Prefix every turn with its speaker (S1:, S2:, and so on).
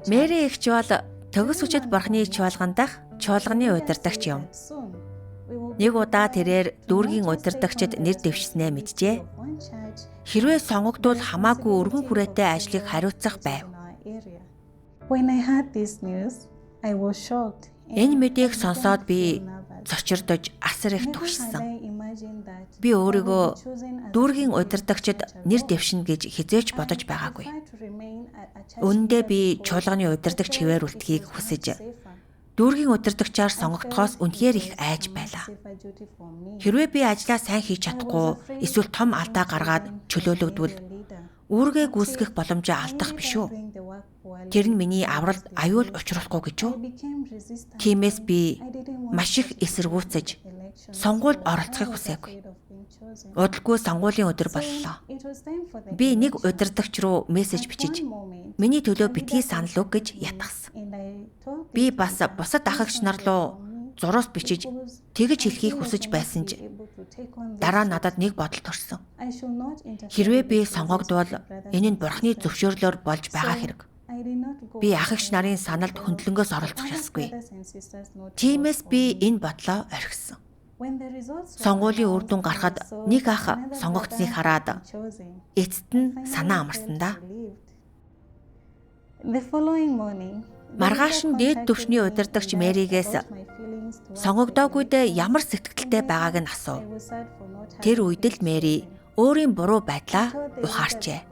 S1: Мэри эгч бол төгс хүчит бурхны чуулган дах чуулганы удирдагч юм. Нэг удаа тэрээр дүүргийн удирдагчид нэр дэвшснээ мэджээ. Хэрвээ сонгогдвол хамаагүй өргөн хүрээтэй ажлыг хариуцах байв. Энэ мэдээг сонсоод би цочирдож асар их түгшсэн. Би өөрийгөө дүүргийн удирдагчид нэр дэвшнэ гэж хизээч бодож байгаагүй. Үүндээ би чуулганы удирдагч хэвээр үлдэхийг хүсэж дүүргийн удирдагчаар сонгогдохоос үнэхээр их айж байлаа. Хэрвээ би ажлаа сайн хийж чадахгүй эсвэл том алдаа гаргаад чөлөөлөгдвөл үүргээ гүйцэтгэх боломжоо алдах биш үү? Тэр нь миний авралд аюул учруулахгүй гэж үү? Тиймээс би маш их эсэргүүцэж сонгуульд оролцохыг хүсээгүй. Удалгүй сонгуулийн өдөр боллоо. Би нэг удирдагч руу мессеж бичиж миний төлөө битгий санал өг гэж ятгсан. Би бас бусад ахагч нар руу зурус бичиж тэгж хэлхийг хүсэж байсан ч дараа надад нэг бодол төрсөн. Хэрвээ би сонгогдвол энэ нь бурхны зөвшөөрлөөр болж байгаа хэрэг. Би ахагч нарын саналд хөндлөнгөөс оролцох ёсгүй. Тиймээс би энэ бодлоо орхисон. Сонгуулийн үр дүн гарахад нэг ах сонгогдсныг хараад эцэст нь санаа амарсан да. Маргааш нь дээд түвшний удирдагч Мэригээс сонгогдоогүйдээ ямар сэтгэлтэй байгааг нь асуув. Тэр үед л Мэри өөрийн буруу байдлаа ухаарчээ.